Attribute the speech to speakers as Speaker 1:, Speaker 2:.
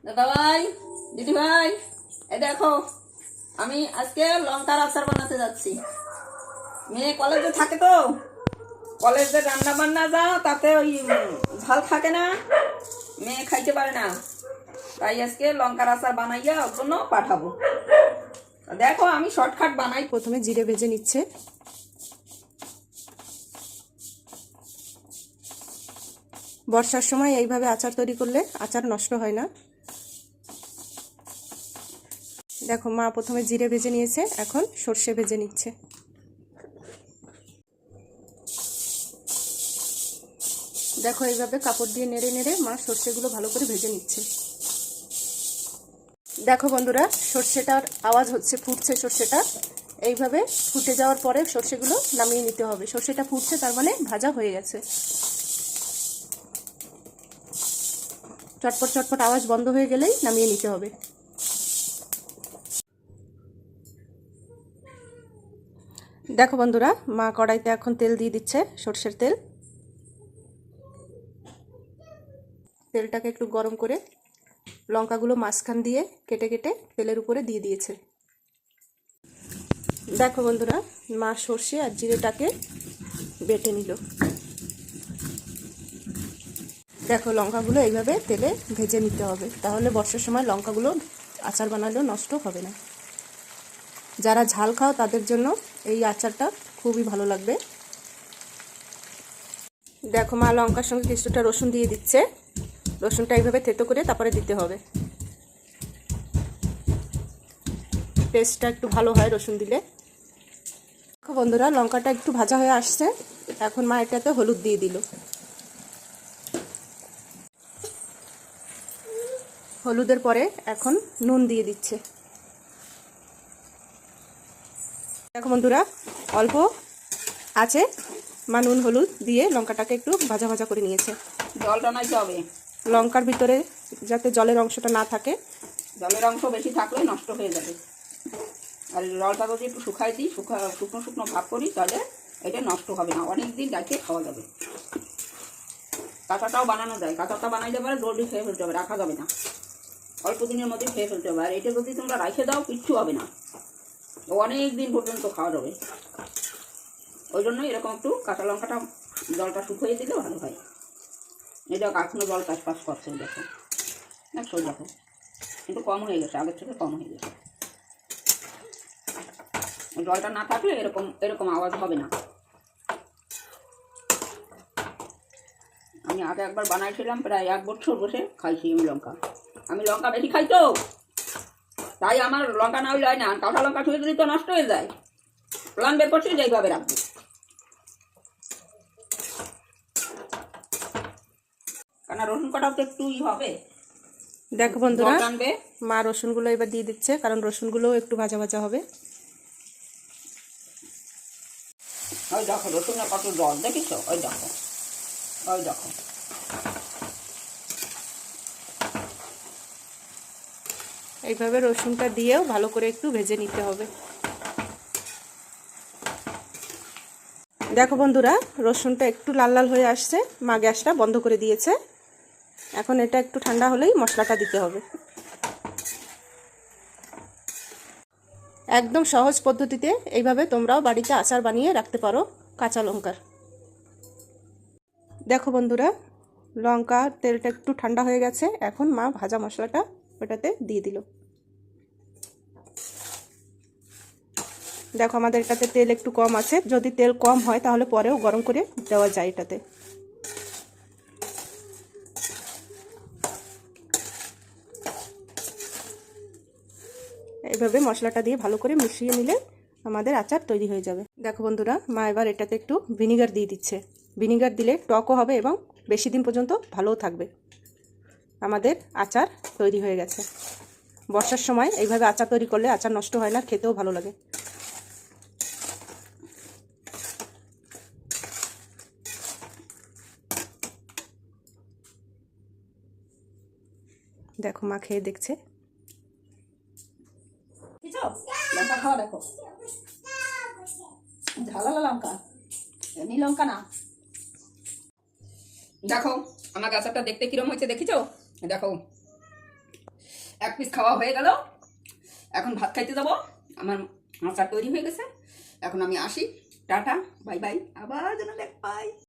Speaker 1: দাদা ভাই, দিদি ভাই, এই দেখো আমি আজকে লঙ্কার আচার বানাতে যাচ্ছি। মেয়ে কলেজে থাকে তো, কলেজে রান্না বান্না যা তাতে ওই ঝাল থাকে না, মেয়ে খাইতে পারে না, তাই আজকে লঙ্কার আচার বানাইয়া ওর জন্য পাঠাবো। দেখো আমি শর্টকাট বানাই।
Speaker 2: প্রথমে জিরে ভেজে নিচ্ছে। বর্ষার সময় এইভাবে আচার তৈরি করলে আচার নষ্ট হয় না। দেখো মা প্রথমে জিরে ভেজে নিয়েছে, এখন সর্ষে ভেজে নিচ্ছে। দেখো এইভাবে কাপড় দিয়ে নেড়ে নেড়ে মা সর্ষেগুলো ভালো করে ভেজে নিচ্ছে। দেখো বন্ধুরা, সর্ষেটার আওয়াজ হচ্ছে, ফুটছে সর্ষেটা। এইভাবে ফুটে যাওয়ার পরে সর্ষেগুলো নামিয়ে নিতে হবে। সর্ষেটা ফুটছে, তার মানে ভাজা হয়ে গেছে। চটপট চটপট আওয়াজ বন্ধ হয়ে গেলেই নামিয়ে নিতে হবে। দেখো বন্ধুরা, মা কড়াইতে এখন তেল দিয়ে দিচ্ছে, সর্ষের তেল। তেলটাকে একটু গরম করে লঙ্কাগুলো মাঝখান দিয়ে কেটে কেটে তেলের উপরে দিয়ে দিয়েছে। দেখো বন্ধুরা, মা সর্ষে আর জিরেটাকে বেটে নিল। দেখো লঙ্কাগুলো এইভাবে তেলে ভেজে নিতে হবে, তাহলে বর্ষার সময় লঙ্কাগুলো আচার বানালেও নষ্ট হবে না। যারা ঝাল খাও তাদের জন্য এই আচারটা খুবই ভালো লাগবে। দেখো মা লঙ্কার সঙ্গে কিছুটা রসুন দিয়ে দিচ্ছে। রসুনটা এইভাবে থেতো করে তারপরে দিতে হবে, টেস্টটা একটু ভালো হয় রসুন দিলে। দেখো বন্ধুরা, লঙ্কাটা একটু ভাজা হয়ে আসছে, এখন মা এটাতে হলুদ দিয়ে দিল। হলুদের পরে এখন নুন দিয়ে দিচ্ছে। দেখো বন্ধুরা, অল্প আছে মা নুন হলুদ দিয়ে লঙ্কাটাকে একটু ভাজা ভাজা করে নিয়েছে।
Speaker 1: জলটা নাইতে হবে,
Speaker 2: লঙ্কার ভিতরে যাতে জলের অংশটা না থাকে।
Speaker 1: জলের অংশ বেশি থাকলে নষ্ট হয়ে যাবে। আর জলটা যদি একটু শুকাই দিই, শুকনো শুকনো ভাব করি, তাহলে এটা নষ্ট হবে না, অনেক দিন রাখে খাওয়া যাবে। কাঁচাটাও বানানো যায়, কাঁচাটা বানাইতে পারে জলদি খেয়ে ফেলতে হবে, রাখা যাবে না, অল্প দিনের মধ্যে খেয়ে ফেলতে হবে। আর এটা যদি তোমরা রাখে দাও কিচ্ছু হবে না, অনেক দিন পর্যন্ত খাওয়া যাবে। ওই জন্য এরকম একটু কাঁচা লঙ্কাটা জলটা শুকিয়ে দিলে ভালো হয়। এই দেখো এখনো জল পাস করছে, দেখো দেখো দেখো কিন্তু কম হয়ে গেছে, আগের থেকে কম হয়ে গেছে। জলটা না থাকলে এরকম এরকম আওয়াজ হবে না। আমি আগে একবার বানাইছিলাম, প্রায় 1 বছর বসে খাইছি আমি লঙ্কা বেশি খাই তো, তাই আমার লঙ্কা না হইলে হয় না। কাঁচা লঙ্কা ছুঁয়ে দিলে তো নষ্ট হয়ে যায়, প্লান বের করছি যে এইভাবে রাখবো। কেন রসুন কাটাও তো একটু হবে।
Speaker 2: দেখো বন্ধুরা, মা রসুনগুলো এবার দিয়ে দিচ্ছে, কারণ রসুনগুলোও একটু ভাজা ভাজা হবে।
Speaker 1: ওই দেখো রসুনের কত জল দেখিস, ওই দেখো ওই দেখো।
Speaker 2: এইভাবে রসুনটা দিয়েও ভালো করে একটু ভেজে নিতে হবে। দেখো বন্ধুরা, রসুনটা একটু লাল লাল হয়ে আসছে, মা গ্যাসটা বন্ধ করে দিয়েছে। এখন এটা একটু ঠান্ডা হলেই মশলাটা দিতে হবে। একদম সহজ পদ্ধতিতে এইভাবে তোমরাও বাড়িতে আচার বানিয়ে রাখতে পারো কাঁচা লঙ্কার। দেখো বন্ধুরা, লঙ্কা তেলটা একটু ঠান্ডা হয়ে গেছে, এখন মা ভাজা মশলাটা ওটাতে দিয়ে দিল। দেখো আমাদের এটাতে তেল একটু কম আছে, যদি তেল কম হয় তাহলে পরেও গরম করে দেওয়া যায় এটাতে। এইভাবে মশলাটা দিয়ে ভালো করে মিশিয়ে নিলে আমাদের আচার তৈরি হয়ে যাবে। দেখো বন্ধুরা, মা এবার এটাতে একটু ভিনিগার দিয়ে দিচ্ছে। ভিনিগার দিলে টকও হবে এবং বেশি দিন পর্যন্ত ভালোও থাকবে। আমাদের আচার তৈরি হয়ে গেছে। বর্ষার সময় এইভাবে আচার তৈরি করলে আচার নষ্ট হয় না, খেতেও ভালো লাগে। দেখো মা খেয়ে দেখছে।
Speaker 1: লঙ্কা খাওয়া দেখো, ঝালালা লঙ্কা, এমনি লঙ্কা না। দেখো আমার আচারটা দেখতে কিরম হয়েছে দেখিছো, দেখো এক পিস খাওয়া হয়ে গেল, এখন ভাত খাইতে যাবো। আমার আচার তৈরি হয়ে গেছে, এখন আমি আসি। টাটা, বাই বাই, আবার যেন দেখ পাই।